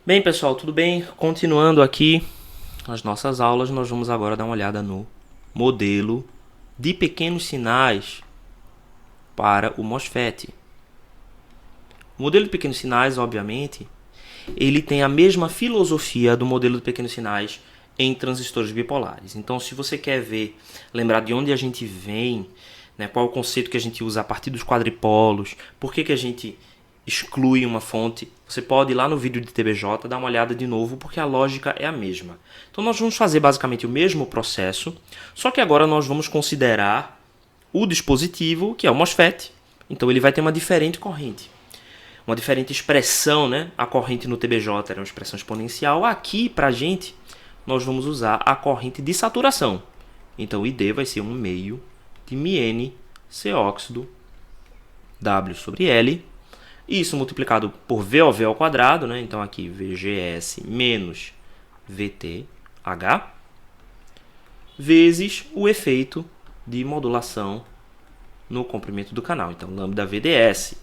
Bem, pessoal, tudo bem? Continuando aqui as nossas aulas, nós vamos agora dar uma olhada no modelo de pequenos sinais para o MOSFET. O modelo de pequenos sinais, obviamente, ele tem a mesma filosofia do modelo de pequenos sinais em transistores bipolares. Então, se você quer lembrar de onde a gente vem, né, qual é o conceito que a gente usa a partir dos quadripolos, por que a gente exclui uma fonte, você pode ir lá no vídeo de TBJ dar uma olhada de novo, porque a lógica é a mesma. Então nós vamos fazer basicamente o mesmo processo, só que agora nós vamos considerar o dispositivo, que é o MOSFET. Então ele vai ter uma diferente corrente, uma diferente expressão, né? A corrente no TBJ era uma expressão exponencial. Aqui, para a gente, nós vamos usar a corrente de saturação. Então o ID vai ser 1 meio de μN C óxido W sobre L. Isso multiplicado por VOV ao quadrado, né? Então aqui VGS menos VTH, vezes o efeito de modulação no comprimento do canal. Então lambda VDS.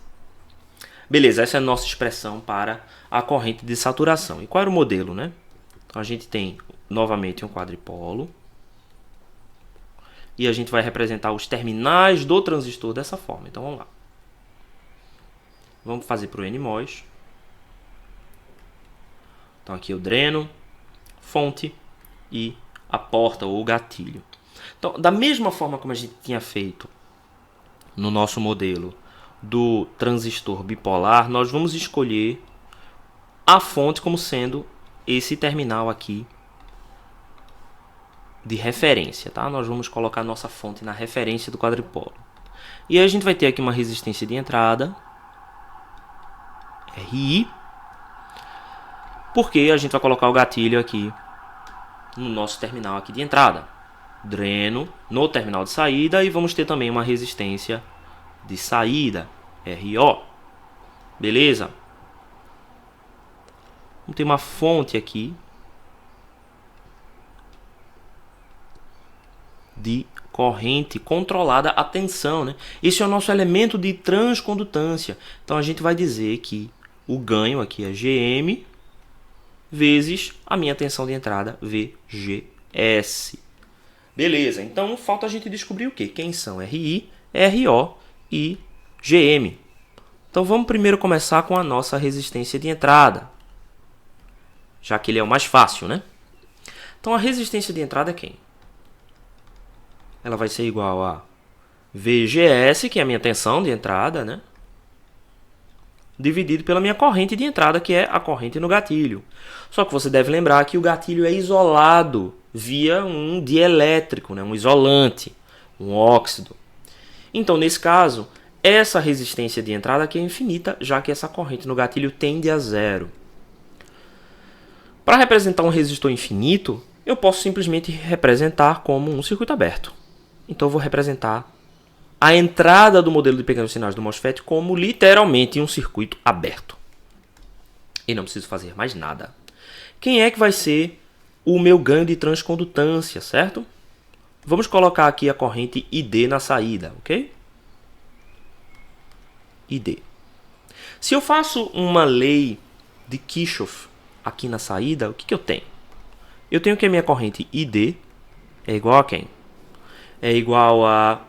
Beleza, essa é a nossa expressão para a corrente de saturação. E qual era o modelo, né? Então a gente tem novamente um quadripolo. E a gente vai representar os terminais do transistor dessa forma. Então vamos lá. Vamos fazer para o NMOS. Então aqui o dreno, fonte e a porta ou o gatilho. Então, da mesma forma como a gente tinha feito no nosso modelo do transistor bipolar, nós vamos escolher a fonte como sendo esse terminal aqui de referência, tá? Nós vamos colocar a nossa fonte na referência do quadripolo. E aí a gente vai ter aqui uma resistência de entrada, RI, porque a gente vai colocar o gatilho aqui no nosso terminal aqui de entrada, dreno no terminal de saída, e vamos ter também uma resistência de saída, RO. Beleza? Vamos ter uma fonte aqui de corrente controlada a tensão, né? Esse é o nosso elemento de transcondutância. Então a gente vai dizer que o ganho aqui é GM vezes a minha tensão de entrada, VGS. Beleza, então falta a gente descobrir o quê? Quem são RI, RO e GM. Então vamos primeiro começar com a nossa resistência de entrada, já que ele é o mais fácil, né? Então a resistência de entrada é quem? Ela vai ser igual a VGS, que é a minha tensão de entrada, né? Dividido pela minha corrente de entrada, que é a corrente no gatilho. Só que você deve lembrar que o gatilho é isolado via um dielétrico, né? Um isolante, um óxido. Então, nesse caso, essa resistência de entrada aqui é infinita, já que essa corrente no gatilho tende a zero. Para representar um resistor infinito, eu posso simplesmente representar como um circuito aberto. Então, eu vou representar a entrada do modelo de pequenos sinais do MOSFET como literalmente um circuito aberto. E não preciso fazer mais nada. Quem é que vai ser o meu ganho de transcondutância, certo? Vamos colocar aqui a corrente ID na saída, ok? ID. Se eu faço uma lei de Kirchhoff aqui na saída, o que eu tenho? Eu tenho que a minha corrente ID é igual a quem? É igual a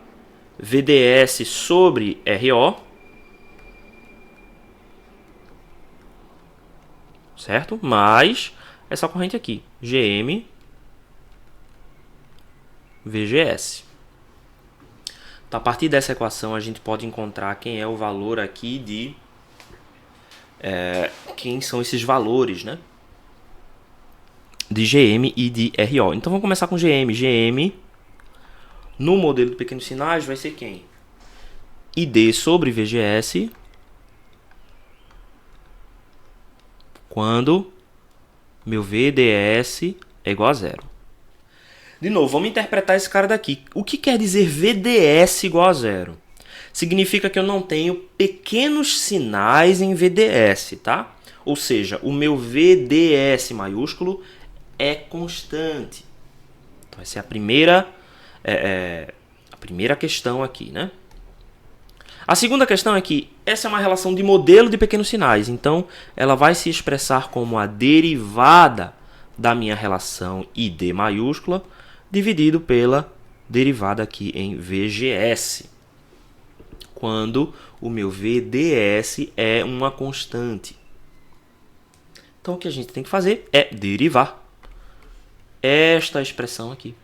VDS sobre RO, certo? Mais essa corrente aqui, GM VGS. Então, a partir dessa equação, a gente pode encontrar quem é o valor aqui de... quem são esses valores, né? De GM e de RO. Então, vamos começar com GM. GM, no modelo de pequenos sinais, vai ser quem? ID sobre VGS, quando meu VDS é igual a zero. De novo, vamos interpretar esse cara daqui. O que quer dizer VDS igual a zero? Significa que eu não tenho pequenos sinais em VDS, tá? Ou seja, o meu VDS maiúsculo é constante. Então, essa é a primeira questão aqui, né? A segunda questão é que essa é uma relação de modelo de pequenos sinais, então ela vai se expressar como a derivada da minha relação ID maiúscula dividido pela derivada aqui em VGS, quando o meu VDS é uma constante. Então o que a gente tem que fazer é derivar esta expressão aqui.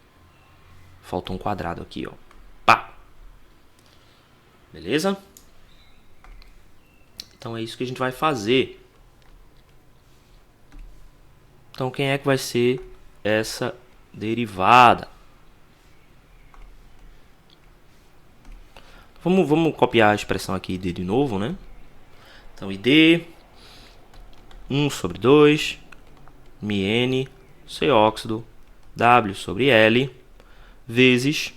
Falta um quadrado aqui, ó. Pá! Beleza? Então é isso que a gente vai fazer. Então quem é que vai ser essa derivada? Vamos copiar a expressão aqui de novo, né? Então ID 1 sobre 2 μn C óxido W sobre L vezes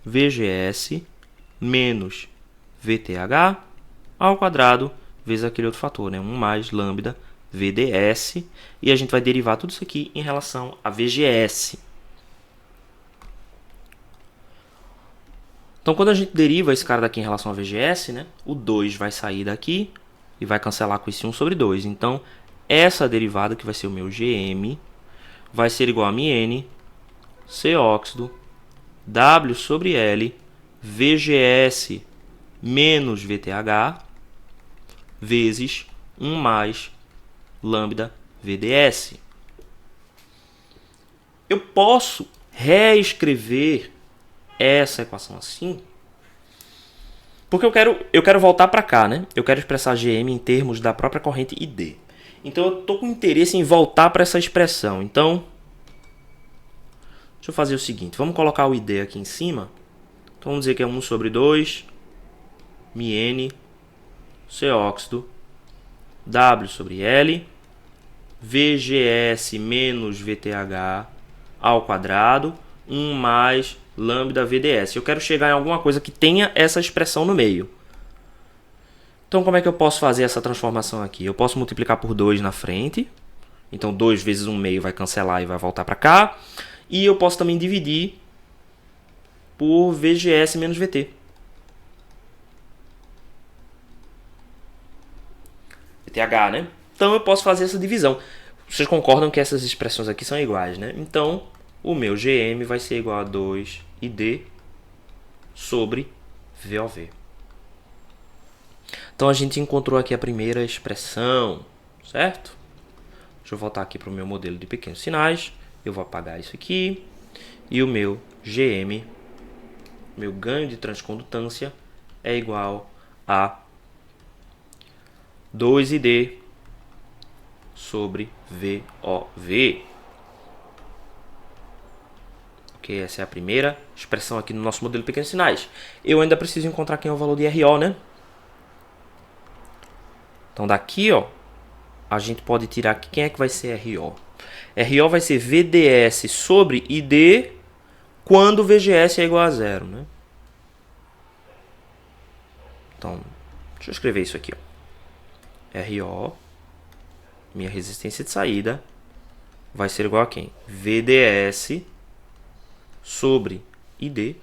VGS menos VTH ao quadrado vezes aquele outro fator, né? 1 mais lambda VDS. E a gente vai derivar tudo isso aqui em relação a VGS. Então, quando a gente deriva esse cara daqui em relação a VGS, né? O 2 vai sair daqui e vai cancelar com esse 1 sobre 2. Então, essa derivada, que vai ser o meu GM, vai ser igual a μn C óxido W sobre L VGS menos VTH vezes 1 mais lambda VDS. Eu posso reescrever essa equação assim, porque eu quero voltar para cá, né? Eu quero expressar GM em termos da própria corrente ID. Então eu estou com interesse em voltar para essa expressão. Então, deixa eu fazer o seguinte. Vamos colocar o ID aqui em cima. Então vamos dizer que é 1 sobre 2 μn C óxido W sobre L VGS menos VTH ao quadrado 1 mais lambda VDS. Eu quero chegar em alguma coisa que tenha essa expressão no meio. Então como é que eu posso fazer essa transformação aqui? Eu posso multiplicar por 2 na frente. Então 2 vezes 1 meio vai cancelar e vai voltar para cá. E eu posso também dividir por VGS menos VT. VTH, né? Então eu posso fazer essa divisão. Vocês concordam que essas expressões aqui são iguais, né? Então o meu GM vai ser igual a 2ID sobre VOV. Então a gente encontrou aqui a primeira expressão, certo? Deixa eu voltar aqui para o meu modelo de pequenos sinais. Eu vou apagar isso aqui. E o meu GM, meu ganho de transcondutância, é igual a 2ID sobre VOV. Ok, essa é a primeira expressão aqui no nosso modelo de pequenos sinais. Eu ainda preciso encontrar quem é o valor de RO, né? Então daqui, ó, a gente pode tirar aqui quem é que vai ser RO. RO vai ser VDS sobre ID quando VGS é igual a 0, né? Então, deixa eu escrever isso aqui, ó. RO, minha resistência de saída, vai ser igual a quem? VDS sobre ID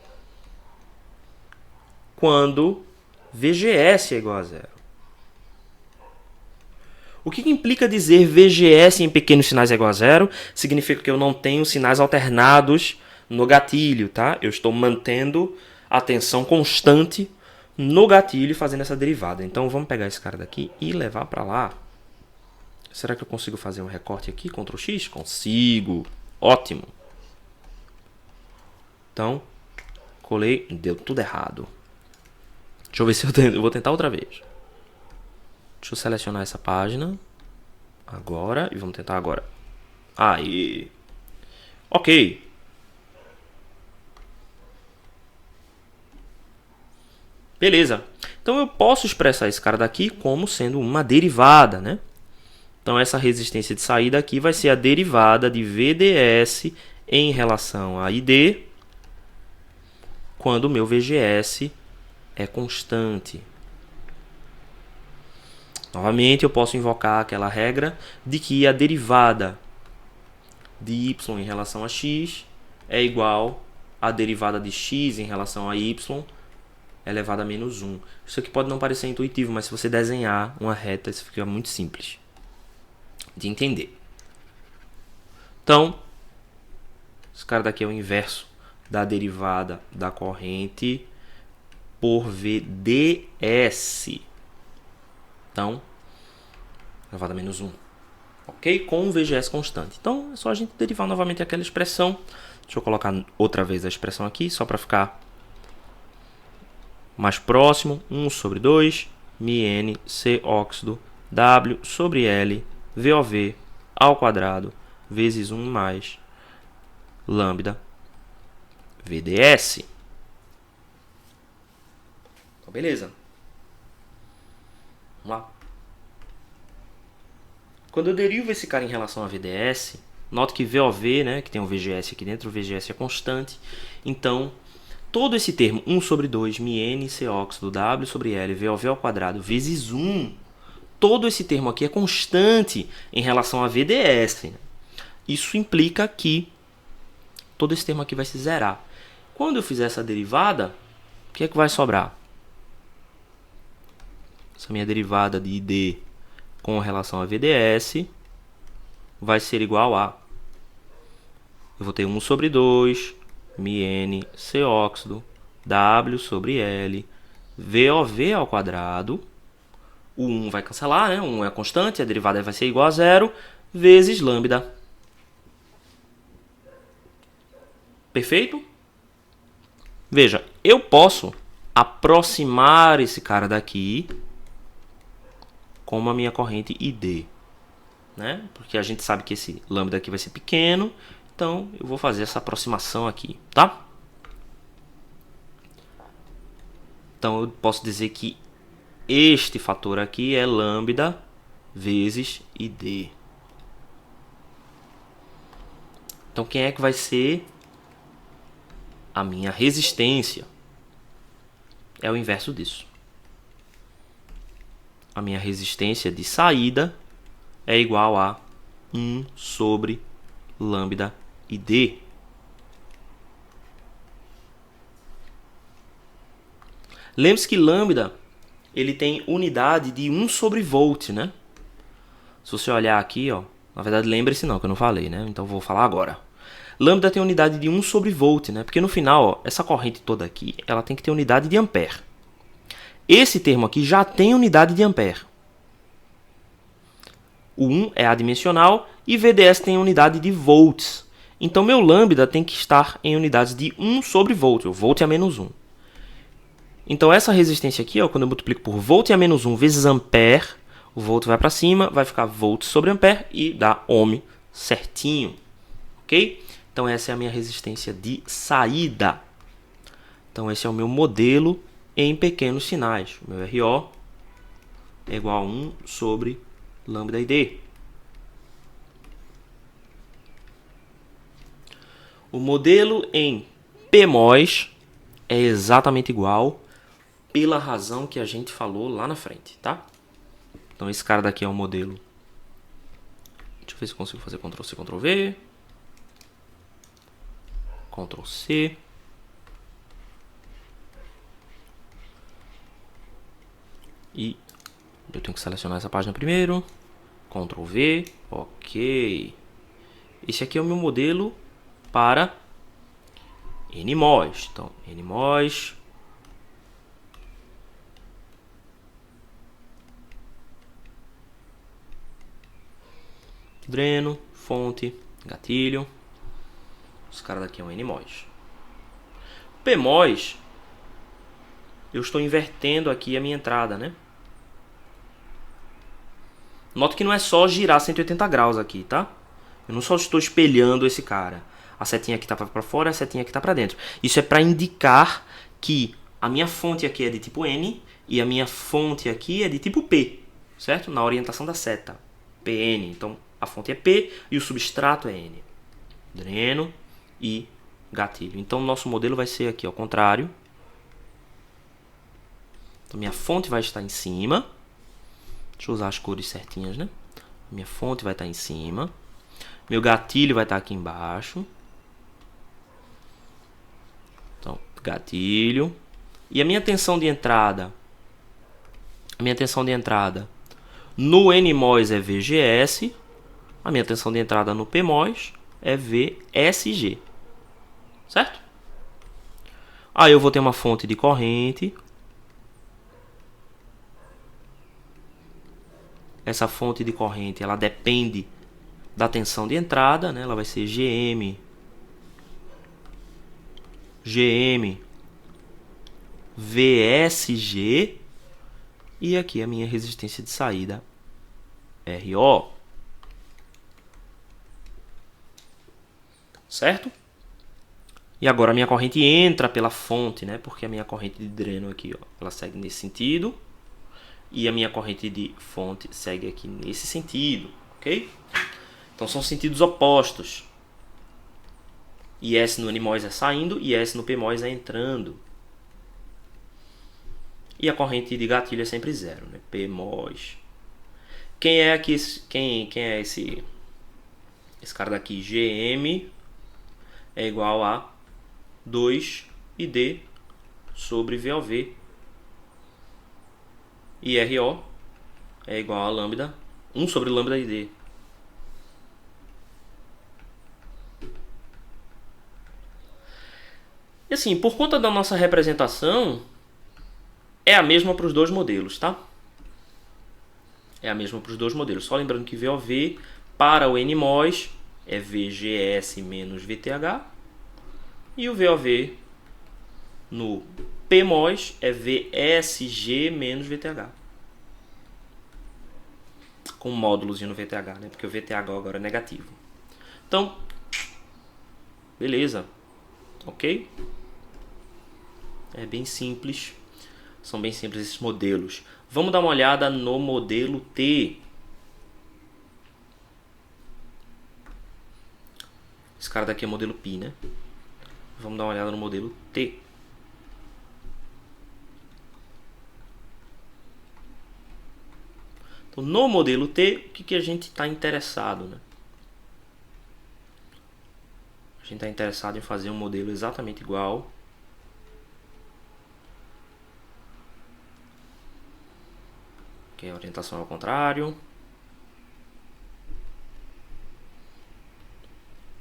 quando VGS é igual a 0. O que implica dizer VGS em pequenos sinais é igual a 0? Significa que eu não tenho sinais alternados no gatilho, tá? Eu estou mantendo a tensão constante no gatilho fazendo essa derivada. Então vamos pegar esse cara daqui e levar para lá. Será que eu consigo fazer um recorte aqui? Ctrl X? Consigo. Ótimo. Então, colei. Deu tudo errado. Deixa eu ver se eu vou tentar outra vez. Deixa eu selecionar essa página. Agora. E vamos tentar agora. Aí. Ok. Beleza. Então eu posso expressar esse cara daqui como sendo uma derivada, né? Então essa resistência de saída aqui vai ser a derivada de VDS em relação a ID quando o meu VGS é constante. Novamente eu posso invocar aquela regra de que a derivada de y em relação a x é igual à derivada de x em relação a y elevado a menos 1. Isso aqui pode não parecer intuitivo, mas se você desenhar uma reta, isso fica muito simples de entender. Então, esse cara daqui é o inverso da derivada da corrente por VDS. Então, elevado a menos 1. Ok? Com um VGS constante. Então, é só a gente derivar novamente aquela expressão. Deixa eu colocar outra vez a expressão aqui, só para ficar mais próximo. 1 sobre 2, μn, C óxido, W sobre L, VOV ao quadrado, vezes 1 mais lambda VDS. Então, beleza. Vamos lá. Quando eu derivo esse cara em relação a VDS, note que VOV, né, que tem um VGS aqui dentro, o VGS é constante. Então, todo esse termo, 1 sobre 2, μn, C óxido, W sobre L, VOV ao quadrado, vezes 1, todo esse termo aqui é constante em relação a VDS. Isso implica que todo esse termo aqui vai se zerar. Quando eu fizer essa derivada, o que é que vai sobrar? Essa minha derivada de ID com relação a VDS vai ser igual a... Eu vou ter 1 sobre 2, μn, C óxido, W sobre L, VOV ao quadrado. O 1 vai cancelar, né? 1 é constante, a derivada vai ser igual a 0, vezes lambda. Perfeito? Veja, eu posso aproximar esse cara daqui como a minha corrente ID, né? Porque a gente sabe que esse lambda aqui vai ser pequeno, então eu vou fazer essa aproximação aqui, tá? Então eu posso dizer que este fator aqui é lambda vezes ID. Então quem é que vai ser a minha resistência? É o inverso disso. A minha resistência de saída é igual a 1 sobre lambda ID. Lembre-se que lambda ele tem unidade de 1 sobre volt, né? Se você olhar aqui, ó, na verdade lembre-se não, que eu não falei, né? Então vou falar agora. Lambda tem unidade de 1 sobre volt, né? Porque no final, ó, essa corrente toda aqui, ela tem que ter unidade de ampere. Esse termo aqui já tem unidade de ampere. O 1 é adimensional e VDS tem unidade de volts. Então, meu lambda tem que estar em unidades de 1 sobre volt. O volt é a menos 1. Então, essa resistência aqui, ó, quando eu multiplico por volt é a menos 1 vezes ampere, o volt vai para cima, vai ficar volt sobre ampere e dá ohm certinho. Ok? Então, essa é a minha resistência de saída. Então, esse é o meu modelo em pequenos sinais. O meu RO é igual a 1 sobre lambda ID. O modelo em PMOS é exatamente igual pela razão que a gente falou lá na frente, tá? Então esse cara daqui é o modelo. Deixa eu ver se eu consigo fazer Ctrl C, Ctrl V. Ctrl C. E eu tenho que selecionar essa página primeiro. Ctrl V. Ok. Esse aqui é o meu modelo para NMOS. Então, NMOS. Dreno, fonte, gatilho. Esse cara daqui é um NMOS. PMOS, eu estou invertendo aqui a minha entrada, né? Note que não é só girar 180 graus aqui, tá? Eu não só estou espelhando esse cara. A setinha aqui está para fora, a setinha aqui está para dentro. Isso é para indicar que a minha fonte aqui é de tipo N e a minha fonte aqui é de tipo P, certo? Na orientação da seta, PN. Então, a fonte é P e o substrato é N. Dreno e gatilho. Então, o nosso modelo vai ser aqui ao contrário. Então, minha fonte vai estar em cima. Deixa eu usar as cores certinhas, né? Minha fonte vai estar em cima. Meu gatilho vai estar aqui embaixo. Então, gatilho. E a minha tensão de entrada no NMOS é VGS, a minha tensão de entrada no PMOS é VSG, certo? Aí eu vou ter uma fonte de corrente. Essa fonte de corrente, ela depende da tensão de entrada, né? Ela vai ser GM, VSG, e aqui a minha resistência de saída, RO. Certo? E agora a minha corrente entra pela fonte, né? Porque a minha corrente de dreno aqui, ó, ela segue nesse sentido. E a minha corrente de fonte segue aqui nesse sentido, ok? Então são sentidos opostos. IS no NMOS é saindo, IS no PMOS é entrando. E a corrente de gatilho é sempre zero, né? PMOS. Quem é aqui? Quem é esse cara daqui? GM é igual a 2ID sobre VOV. E RO é igual a lambda 1 sobre lambda ID. E assim, por conta da nossa representação, é a mesma para os dois modelos, tá? É a mesma para os dois modelos. Só lembrando que VOV para o NMOS é VGS menos VTH. E o VOV no PMOS é VSG menos VTH. Com um módulozinho no VTH, né? Porque o VTH agora é negativo. Então, beleza. Ok? É bem simples. São bem simples esses modelos. Vamos dar uma olhada no modelo T. Esse cara daqui é modelo Pi, né? Vamos dar uma olhada no modelo T. Então, no modelo T, o que a gente está interessado, né? A gente está interessado em fazer um modelo exatamente igual. Que é a orientação ao contrário.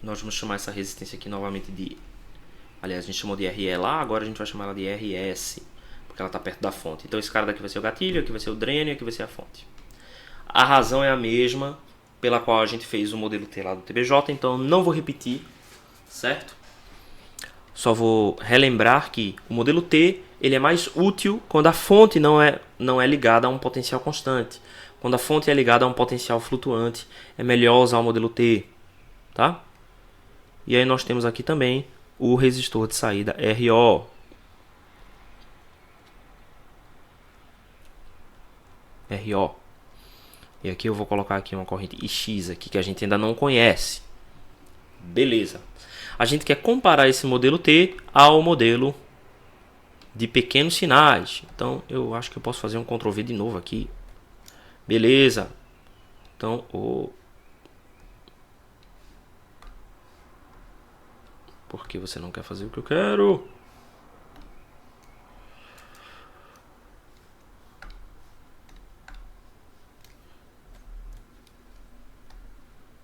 Nós vamos chamar essa resistência aqui novamente de... Aliás, a gente chamou de RE lá, agora a gente vai chamar ela de RS, porque ela está perto da fonte. Então esse cara daqui vai ser o gatilho, aqui vai ser o dreno e aqui vai ser a fonte. A razão é a mesma pela qual a gente fez o modelo T lá do TBJ, então não vou repetir, certo? Só vou relembrar que o modelo T ele é mais útil quando a fonte não é ligada a um potencial constante. Quando a fonte é ligada a um potencial flutuante, é melhor usar o modelo T, tá? E aí nós temos aqui também o resistor de saída RO. RO. E aqui eu vou colocar aqui uma corrente IX aqui que a gente ainda não conhece. Beleza. A gente quer comparar esse modelo T ao modelo de pequenos sinais. Então eu acho que eu posso fazer um Ctrl V de novo aqui. Beleza. Então por que você não quer fazer o que eu quero?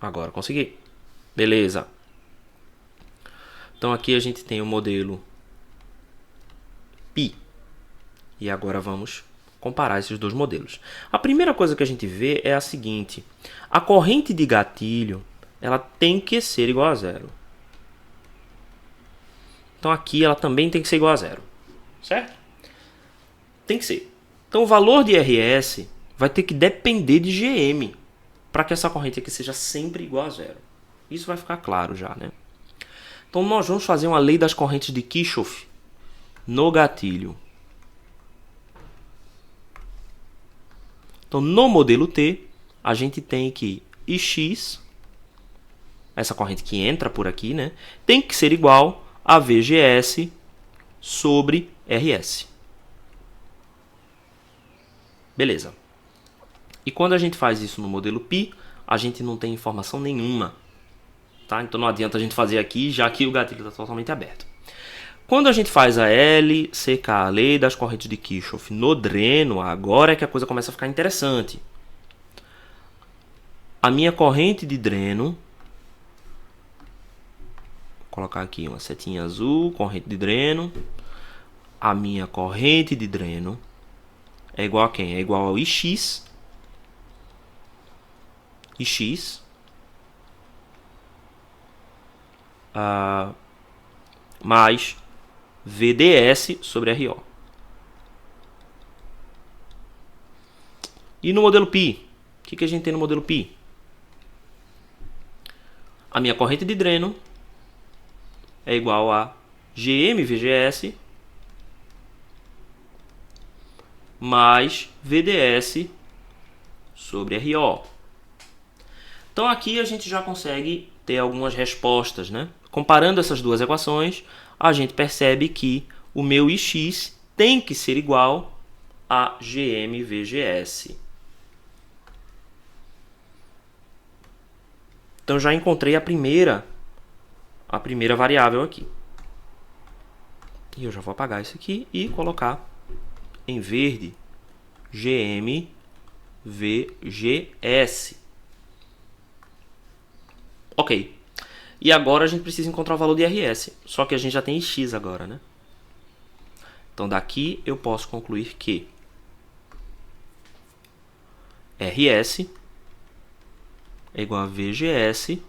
Agora consegui. Beleza. Então aqui a gente tem o modelo Pi. E agora vamos comparar esses dois modelos. A primeira coisa que a gente vê é a seguinte. A corrente de gatilho, ela tem que ser igual a zero. Então aqui ela também tem que ser igual a zero. Certo? Tem que ser. Então o valor de RS vai ter que depender de GM para que essa corrente aqui seja sempre igual a zero. Isso vai ficar claro já, né? Então nós vamos fazer uma lei das correntes de Kirchhoff no gatilho. Então no modelo T, a gente tem que IX, essa corrente que entra por aqui, né, tem que ser igual a VGS sobre RS. Beleza. E quando a gente faz isso no modelo Pi, a gente não tem informação nenhuma. Tá? Então não adianta a gente fazer aqui, já que o gatilho está totalmente aberto. Quando a gente faz a LCK, a lei das correntes de Kirchhoff, no dreno, agora é que a coisa começa a ficar interessante. A minha corrente de dreno, vou colocar aqui uma setinha azul, corrente de dreno. A minha corrente de dreno é igual a quem? É igual ao IX. Mais VDS sobre RO. E no modelo Pi? O que a gente tem no modelo Pi? A minha corrente de dreno é igual a GM VGS mais VDS sobre RO. Então aqui a gente já consegue ter algumas respostas, né? Comparando essas duas equações, a gente percebe que o meu IX tem que ser igual a GM VGS. Então já encontrei a primeira variável aqui. E eu já vou apagar isso aqui e colocar em verde GM VGS. Ok. E agora a gente precisa encontrar o valor de RS. Só que a gente já tem X agora, né? Então daqui eu posso concluir que RS é igual a VGS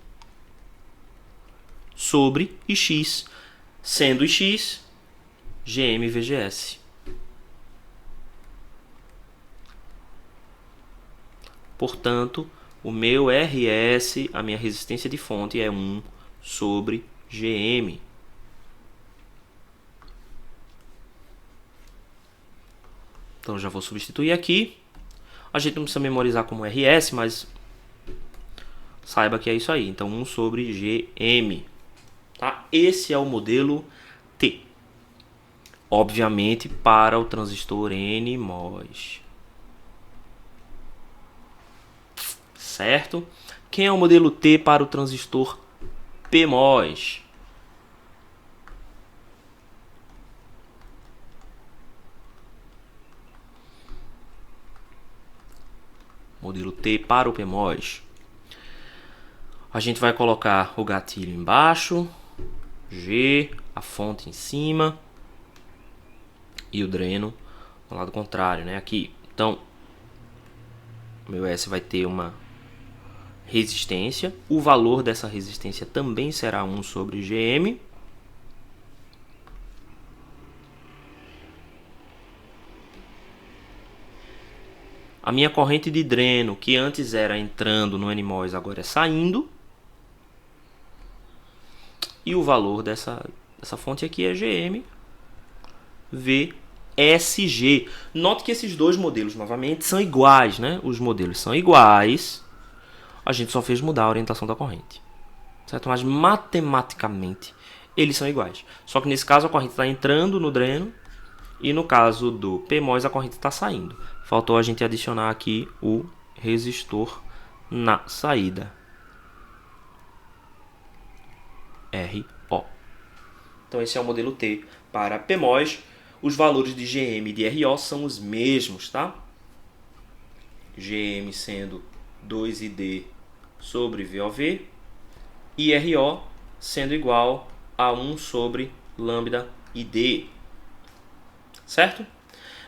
sobre X, sendo X GM VGS. Portanto, o meu RS, a minha resistência de fonte, é 1 sobre GM. Então já vou substituir aqui. A gente não precisa memorizar como RS, mas saiba que é isso aí. Então 1 sobre GM. Tá? Esse é o modelo T. Obviamente para o transistor NMOS. Certo? Quem é o modelo T para o transistor PMOS? Modelo T para o PMOS. A gente vai colocar o gatilho embaixo, G, a fonte em cima e o dreno no lado contrário, né? Aqui. Então, o meu S vai ter uma resistência. O valor dessa resistência também será 1 sobre GM. A minha corrente de dreno, que antes era entrando no NMOS, agora é saindo. E o valor dessa fonte aqui é GM VSG. Note que esses dois modelos, novamente, são iguais, né? Os modelos são iguais. A gente só fez mudar a orientação da corrente. Certo? Mas matematicamente, eles são iguais. Só que nesse caso a corrente está entrando no dreno. E no caso do PMOS a corrente está saindo. Faltou a gente adicionar aqui o resistor na saída. RO. Então esse é o modelo T para PMOS. Os valores de GM e de RO são os mesmos, tá? GM sendo 2ID sobre VOV e RO sendo igual a 1 sobre lambda ID. Certo?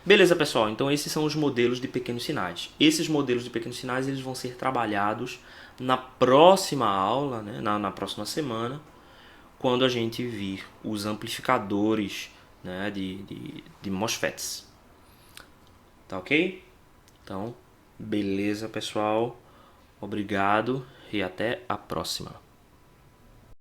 Beleza, pessoal. Então esses são os modelos de pequenos sinais. Esses modelos de pequenos sinais eles vão ser trabalhados na próxima aula, né? na próxima semana, quando a gente vir os amplificadores, né? de MOSFETs. Tá ok? Então, beleza, pessoal. Obrigado e até a próxima.